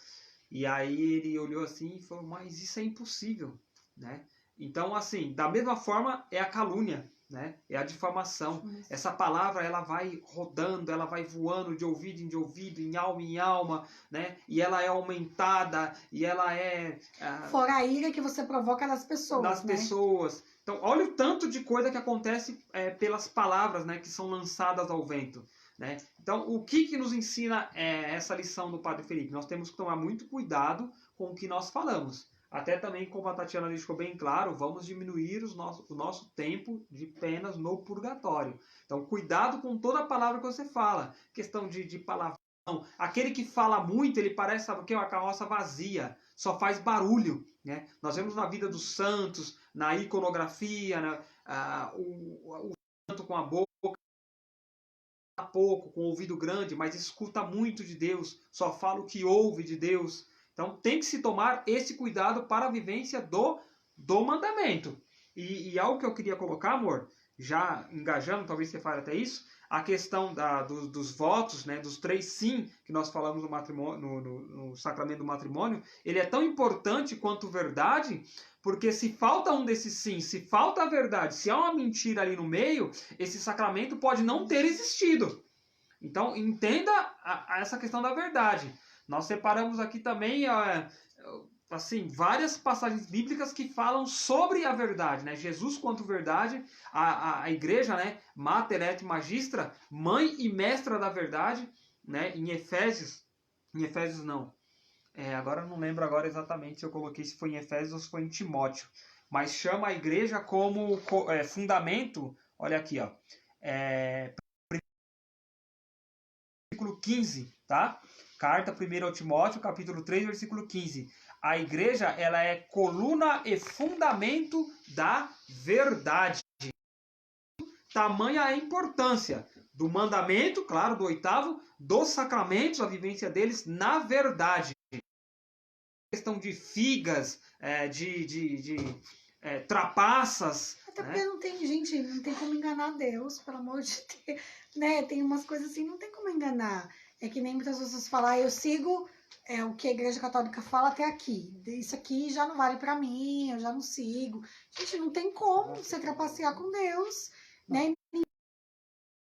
E aí ele olhou assim e falou, mas isso é impossível, né? Então, assim, da mesma forma é a calúnia, né? É a difamação. Essa palavra, ela vai rodando, ela vai voando de ouvido em ouvido, em alma, né? E ela é aumentada, e ela é... Fora a ira que você provoca nas pessoas, nas pessoas. Então, olha o tanto de coisa que acontece pelas palavras, né? Que são lançadas ao vento. Né? Então, o que nos ensina essa lição do Padre Felipe? Nós temos que tomar muito cuidado com o que nós falamos. Até também, como a Tatiana deixou bem claro, vamos diminuir o nosso tempo de penas no purgatório. Então, cuidado com toda a palavra que você fala. Questão de palavrão. Aquele que fala muito, ele parece, sabe o quê? Uma carroça vazia. Só faz barulho. Né? Nós vemos na vida dos santos, na iconografia, né? O santo com a boca, pouco, com o ouvido grande, mas escuta muito de Deus, só fala o que ouve de Deus. Então tem que se tomar esse cuidado para a vivência do mandamento. E algo que eu queria colocar, amor, já engajando, talvez você fale até isso, a questão dos votos, né, dos 3 sim, que nós falamos no, matrimônio, no sacramento do matrimônio, ele é tão importante quanto verdade, porque se falta um desses sim, se falta a verdade, se há uma mentira ali no meio, esse sacramento pode não ter existido. Então, entenda essa questão da verdade. Nós separamos aqui também assim, várias passagens bíblicas que falam sobre a verdade, né? Jesus quanto verdade, a igreja, né? Mater et Magistra, mãe e mestra da verdade, né? Em Efésios não. Agora eu não lembro agora exatamente se eu coloquei se foi em Efésios ou se foi em Timóteo, mas chama a igreja como fundamento, olha aqui, ó, versículo 15, tá? Carta 1 ao Timóteo, capítulo 3, versículo 15. A igreja, ela é coluna e fundamento da verdade. Tamanha a importância do mandamento, claro, do 8º, dos sacramentos, a vivência deles na verdade. Questão de figas, trapaças. Até porque não tem, gente, não tem como enganar Deus, pelo amor de Deus. Né? Tem umas coisas assim, não tem como enganar. É que nem muitas pessoas falam, eu sigo o que a Igreja Católica fala até aqui. Isso aqui já não vale pra mim, eu já não sigo. Gente, não tem como você trapacear com Deus, né?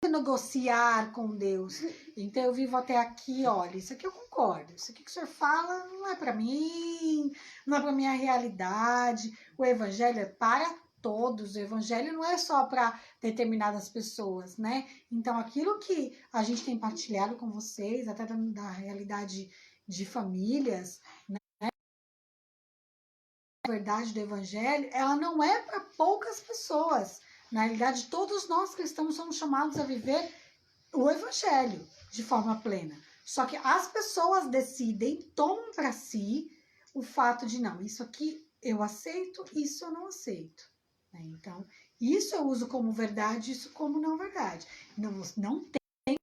Negociar com Deus. Então eu vivo até aqui, olha, isso aqui eu concordo. Isso aqui que o senhor fala não é pra mim, não é pra minha realidade. O Evangelho é para todos. O Evangelho não é só para determinadas pessoas, né? Então, aquilo que a gente tem partilhado com vocês, até da realidade de famílias, né? A verdade do Evangelho, ela não é para poucas pessoas. Na realidade, todos nós cristãos somos chamados a viver o Evangelho de forma plena. Só que as pessoas decidem, tomam para si o fato de, não, isso aqui eu aceito, isso eu não aceito. Então, isso eu uso como verdade, isso como não verdade. Não tem,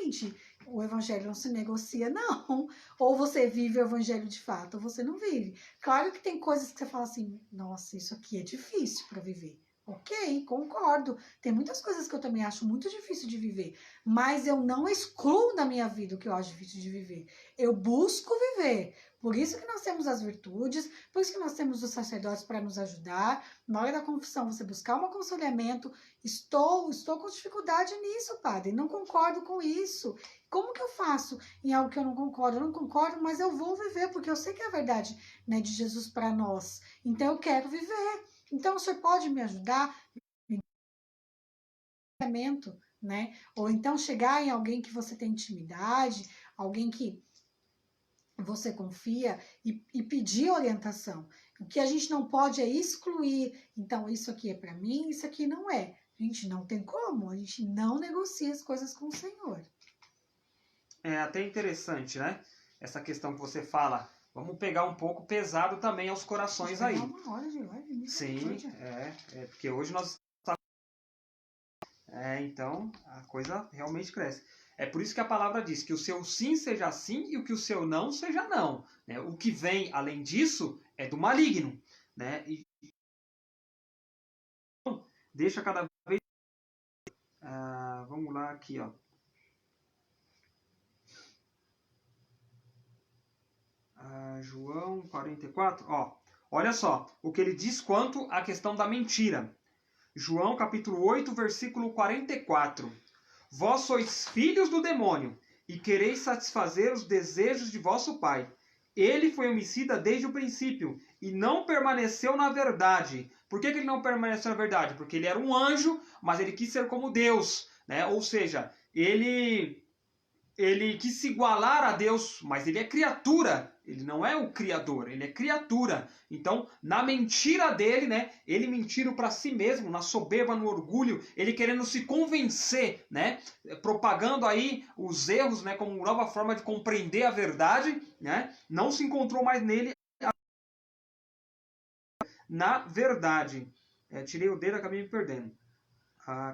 gente, o Evangelho não se negocia, não. Ou você vive o Evangelho de fato, ou você não vive. Claro que tem coisas que você fala assim, nossa, isso aqui é difícil para viver. Ok, concordo. Tem muitas coisas que eu também acho muito difícil de viver, mas eu não excluo da minha vida o que eu acho difícil de viver. Eu busco viver. Por isso que nós temos as virtudes, por isso que nós temos os sacerdotes para nos ajudar. Na hora da confissão, você buscar um aconselhamento. Estou com dificuldade nisso, padre. Não concordo com isso. Como que eu faço em algo que eu não concordo? Eu não concordo, mas eu vou viver, porque eu sei que é a verdade, né, de Jesus para nós. Então eu quero viver. Então, o senhor pode me ajudar? Né? Ou então chegar em alguém que você tem intimidade, alguém que você confia e pedir orientação. O que a gente não pode é excluir. Então, isso aqui é para mim, isso aqui não é. A gente não tem como, a gente não negocia as coisas com o Senhor. É até interessante, né? Essa questão que você fala. Vamos pegar um pouco pesado também aos corações aí. Uma hora de live, sim, porque hoje nós então a coisa realmente cresce. É por isso que a palavra diz que o seu sim seja sim e o que o seu não seja não. Né? O que vem além disso é do maligno. Né? deixa cada vez... vamos lá aqui, ó. João 44, ó. Olha só o que ele diz quanto à questão da mentira. João capítulo 8, versículo 44. Vós sois filhos do demônio e quereis satisfazer os desejos de vosso pai. Ele foi homicida desde o princípio e não permaneceu na verdade. Por que ele não permaneceu na verdade? Porque ele era um anjo, mas ele quis ser como Deus, né? Ou seja, ele quis se igualar a Deus, mas ele é criatura. Ele não é o criador, ele é criatura. Então, na mentira dele, né? Ele mentindo para si mesmo, na soberba, no orgulho, ele querendo se convencer, né? Propagando aí os erros, né? Como nova forma de compreender a verdade, né? Não se encontrou mais nele na verdade. Tirei o dedo e acabei me perdendo.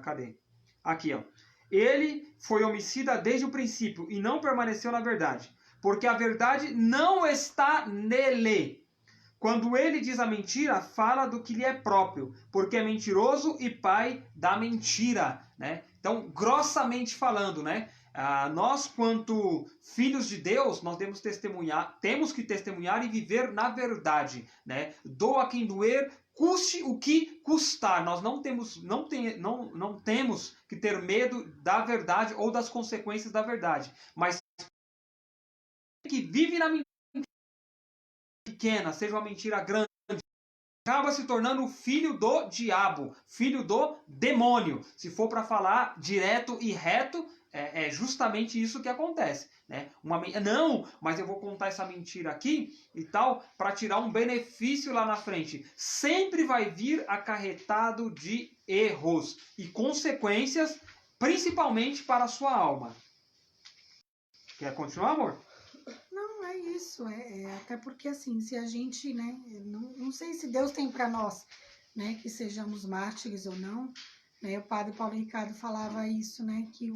Cadê? Aqui, ó. Ele foi homicida desde o princípio e não permaneceu na verdade, porque a verdade não está nele. Quando ele diz a mentira, fala do que lhe é próprio, porque é mentiroso e pai da mentira, né? Então, grossamente falando, né? Nós, quanto filhos de Deus, nós temos que testemunhar e viver na verdade, né? Doa quem doer, custe o que custar. Nós não temos que ter medo da verdade ou das consequências da verdade, mas que vive na mentira pequena, seja uma mentira grande, acaba se tornando filho do diabo, filho do demônio. Se for para falar direto e reto, é justamente isso que acontece, né? Não, mas eu vou contar essa mentira aqui e tal para tirar um benefício lá na frente. Sempre vai vir acarretado de erros e consequências, principalmente para a sua alma. Quer continuar, amor? Não, é isso. Até porque, assim, se a gente, né? Não sei se Deus tem para nós, né? Que sejamos mártires ou não. Né, o padre Paulo Ricardo falava isso, né? Que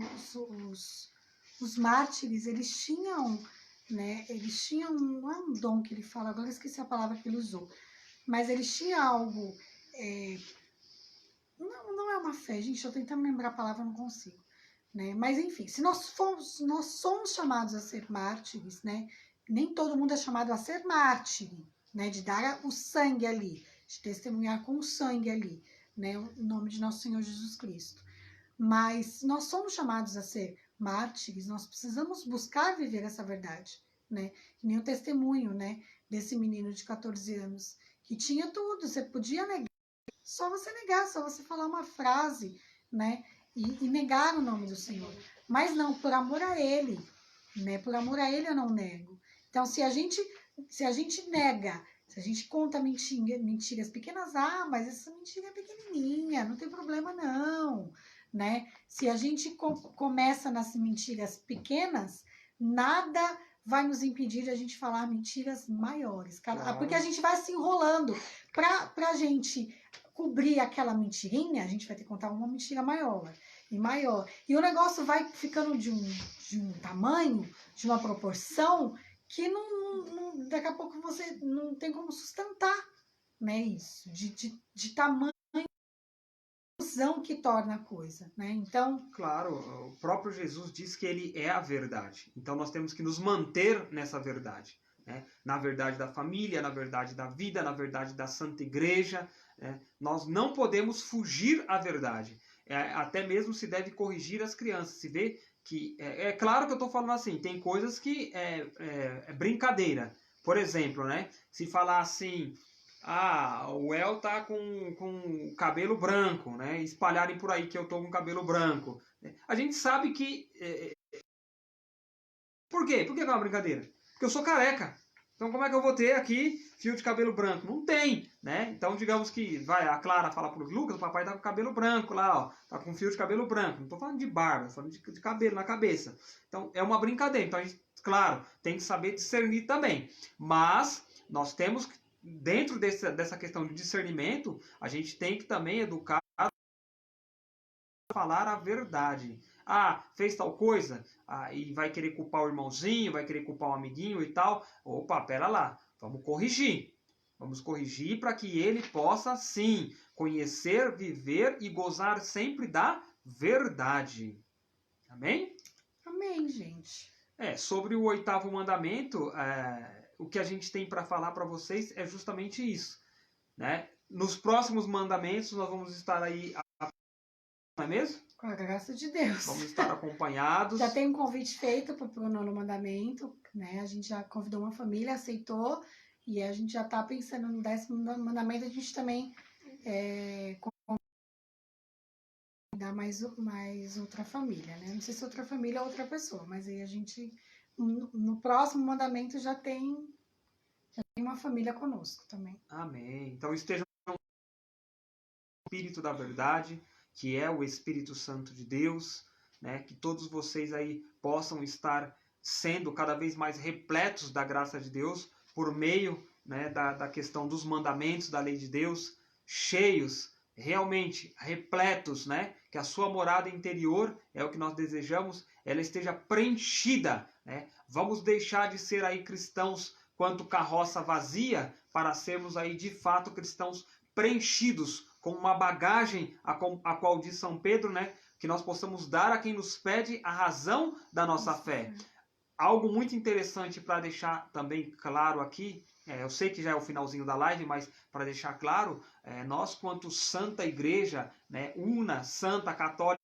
os mártires, eles tinham, né? Eles tinham, não é um dom que ele fala, agora eu esqueci a palavra que ele usou. Mas eles tinham algo... não é uma fé, gente. Eu tentando lembrar a palavra, eu não consigo. Né? Mas enfim, se nós somos chamados a ser mártires, né? Nem todo mundo é chamado a ser mártir, né? De dar o sangue ali, de testemunhar com o sangue ali, né? O nome de nosso Senhor Jesus Cristo. Mas nós somos chamados a ser mártires, nós precisamos buscar viver essa verdade, né? Que nem o testemunho, né? Desse menino de 14 anos, que tinha tudo, você podia negar, só você falar uma frase, né? E negar o nome do Senhor. Mas não, por amor a Ele, né? Por amor a Ele eu não nego. Então, se a gente nega, se a gente conta mentiras pequenas, mas essa mentira é pequenininha, não tem problema não, né? Se a gente começa nas mentiras pequenas, nada vai nos impedir de a gente falar mentiras maiores. Claro. Porque a gente vai se enrolando. Pra gente cobrir aquela mentirinha, a gente vai ter que contar uma mentira maior e maior. E o negócio vai ficando de um tamanho, de uma proporção, que daqui a pouco você não tem como sustentar, né? Isso, de tamanho que torna a coisa, né? Então... Claro, o próprio Jesus diz que ele é a verdade. Então nós temos que nos manter nessa verdade, né? Na verdade da família, na verdade da vida, na verdade da Santa Igreja, né? Nós não podemos fugir à verdade. Até mesmo se deve corrigir as crianças. Se vê que... É claro que eu estou falando assim, tem coisas que é brincadeira. Por exemplo, né? Se falar assim... o El tá com cabelo branco, né? Espalharem por aí que eu tô com cabelo branco. A gente sabe que... Por quê? Por que é uma brincadeira? Porque eu sou careca. Então como é que eu vou ter aqui fio de cabelo branco? Não tem, né? Então digamos que a Clara fala pro Lucas, o papai tá com cabelo branco lá, ó. Tá com fio de cabelo branco. Não tô falando de barba, tô falando de cabelo na cabeça. Então é uma brincadeira. Então a gente, claro, tem que saber discernir também. Mas nós temos que, dentro dessa questão de discernimento, a gente tem que também educar a falar a verdade. Fez tal coisa, e vai querer culpar o irmãozinho, vai querer culpar o amiguinho e tal. Opa, pera lá, vamos corrigir. Vamos corrigir para que ele possa, sim, conhecer, viver e gozar sempre da verdade. Amém? Amém, gente. Sobre o 8º mandamento, o que a gente tem para falar para vocês é justamente isso, né? Nos próximos mandamentos nós vamos estar aí, não é mesmo? Com a graça de Deus. Vamos estar acompanhados. Já tem um convite feito para o 9º mandamento, né? A gente já convidou uma família, aceitou, e a gente já está pensando no 10º mandamento, a gente também dar mais outra família, né? Não sei se outra família ou outra pessoa, mas aí a gente, no próximo mandamento, já tem uma família conosco também. Amém. Então estejam com o Espírito da verdade, que é o Espírito Santo de Deus, né? Que todos vocês aí possam estar sendo cada vez mais repletos da graça de Deus, por meio, né, da questão dos mandamentos da lei de Deus, cheios, realmente repletos, né? Que a sua morada interior, é o que nós desejamos, ela esteja preenchida, né? Vamos deixar de ser aí cristãos quanto carroça vazia, para sermos aí de fato cristãos preenchidos com uma bagagem a qual diz São Pedro, né? Que nós possamos dar a quem nos pede a razão da nossa fé. Algo muito interessante para deixar também claro aqui, eu sei que já é o finalzinho da live, mas para deixar claro, nós quanto Santa Igreja, né, una, santa, católica,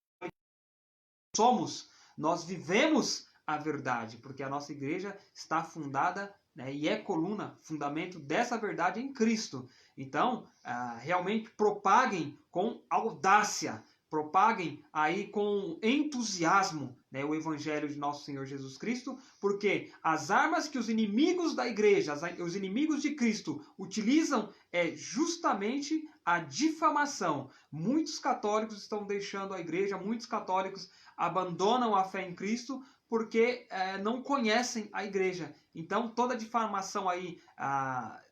nós vivemos a verdade, porque a nossa igreja está fundada, né, e é coluna, fundamento dessa verdade em Cristo. Então, realmente propaguem com audácia, propaguem aí com entusiasmo, né, o Evangelho de nosso Senhor Jesus Cristo, porque as armas que os inimigos da igreja, os inimigos de Cristo utilizam é justamente a difamação. Muitos católicos estão deixando a igreja, muitos católicos abandonam a fé em Cristo porque não conhecem a igreja. Então, toda difamação aí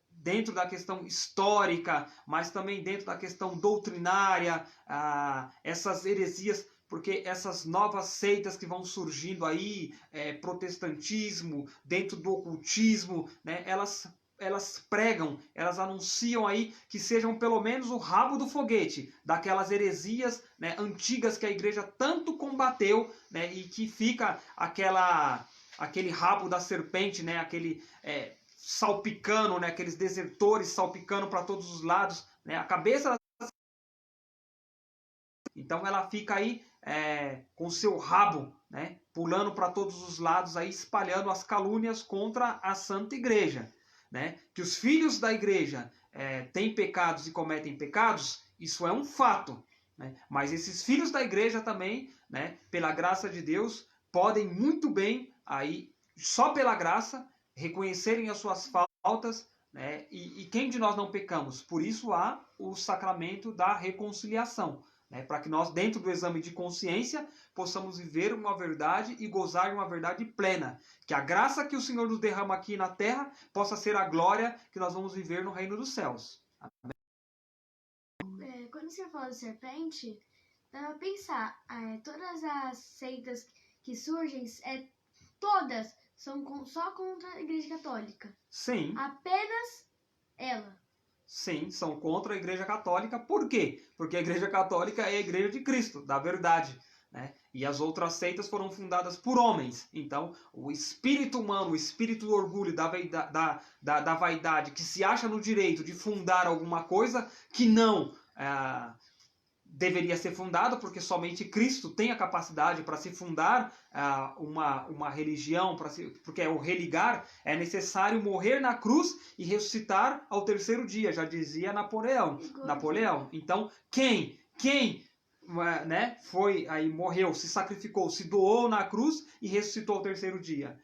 dentro da questão histórica, mas também dentro da questão doutrinária, essas heresias, porque essas novas seitas que vão surgindo aí, protestantismo, dentro do ocultismo, né, elas pregam, elas anunciam aí que sejam pelo menos o rabo do foguete daquelas heresias, né, antigas que a igreja tanto combateu, né, e que fica aquele rabo da serpente, né, aquele salpicando, né, aqueles desertores salpicando para todos os lados, né, a cabeça. Então ela fica aí com seu rabo, né, pulando para todos os lados, aí espalhando as calúnias contra a Santa Igreja. Né? Que os filhos da igreja têm pecados e cometem pecados, isso é um fato. Né? Mas esses filhos da igreja também, né, pela graça de Deus, podem muito bem, aí, só pela graça, reconhecerem as suas faltas, né? E quem de nós não pecamos? Por isso há o sacramento da reconciliação. Né, para que nós, dentro do exame de consciência, possamos viver uma verdade e gozar de uma verdade plena. Que a graça que o Senhor nos derrama aqui na terra possa ser a glória que nós vamos viver no reino dos céus. Quando você fala de serpente, dá pra pensar, todas as seitas que surgem, todas são só contra a Igreja Católica. Sim. Apenas ela. Sim, são contra a Igreja Católica. Por quê? Porque a Igreja Católica é a Igreja de Cristo, da verdade. Né? E as outras seitas foram fundadas por homens. Então, o espírito humano, o espírito do orgulho, da vaidade, que se acha no direito de fundar alguma coisa que não deveria ser fundado, porque somente Cristo tem a capacidade para se fundar uma religião, porque o religar é necessário morrer na cruz e ressuscitar ao 3º dia, já dizia Napoleão. Então, quem né, foi aí, morreu, se sacrificou, se doou na cruz e ressuscitou ao 3º dia?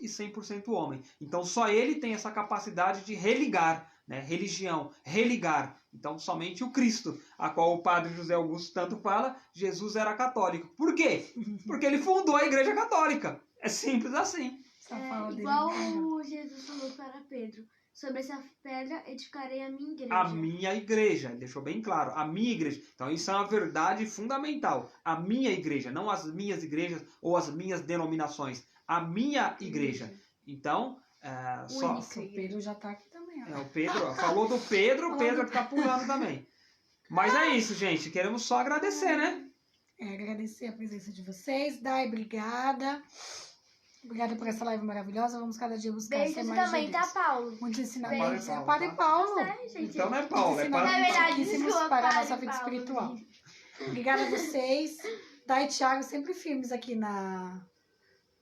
E 100% homem. Então, só ele tem essa capacidade de religar, né? Religião, religar. Então, somente o Cristo, a qual o padre José Augusto tanto fala, Jesus era católico. Por quê? Porque ele fundou a Igreja Católica. É simples assim. Igual Jesus falou para Pedro, sobre essa pedra edificarei a minha igreja. A minha igreja, deixou bem claro, a minha igreja. Então isso é uma verdade fundamental. A minha igreja, não as minhas igrejas ou as minhas denominações. A minha igreja. Então, Só, Única. O Pedro já tá aqui também, ó. o Pedro, ó, falou do Pedro, o Pedro tá pulando também. Mas é isso, gente. Queremos só agradecer, né? Agradecer a presença de vocês. Dai, obrigada. Obrigada por essa live maravilhosa. Vamos cada dia buscar Beijo ser você mais também, de tá, Deus. Paulo? Muitos Beijo. ensinamentos. É o Padre Padre Paulo. É, gente. Então não é Paulo, é Padre Ensinamentos Na verdade, riquíssimos desculpa, para a Padre nossa vida Paulo. espiritual. Obrigada a vocês. Dai e Thiago sempre firmes aqui no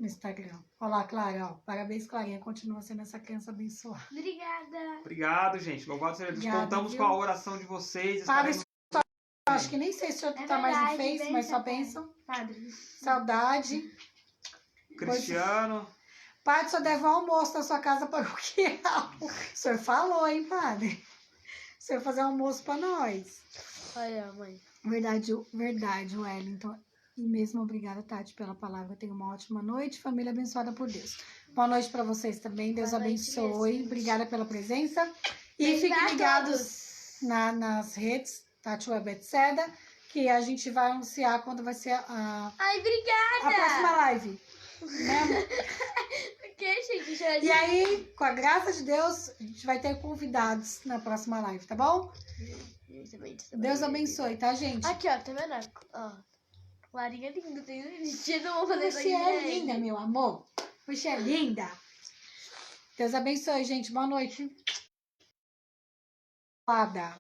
Instagram. Olha lá, Clara. Ó. Parabéns, Clarinha. Continua sendo essa criança abençoada. Obrigada. Obrigado, gente. Louvado seja Deus. Obrigada, Contamos viu? com a oração de vocês. Padre, Estaremos... acho que nem sei se o senhor É tá mais no verdade, Face, beijo, mas só papai. bênção. Padre. Saudade. Cristiano. Padre, só deve um almoço na sua casa paroquial. O senhor falou, hein, padre? O senhor fazer um almoço pra nós. Olha, mãe. Verdade, Wellington. E mesmo obrigada, Tati, pela palavra. Tenha uma ótima noite, família abençoada por Deus. Boa noite pra vocês também. Deus Boa noite abençoe. mesmo. Obrigada pela presença. E Beijo fiquem a ligados nas redes, Tati Web Etc., que a gente vai anunciar quando vai ser a Ai, obrigada. próxima live. Né, amor? Por que, gente? Já E aí, com a graça de Deus, a gente vai ter convidados na próxima live, tá bom? Deus abençoe, tá, gente? Aqui, ó, tá vendo? Ó, Clarinha linda, tem um vestido, vou fazer isso Você aqui, é gente. linda, meu amor. Você é linda. Deus abençoe, gente. Boa noite. Fada.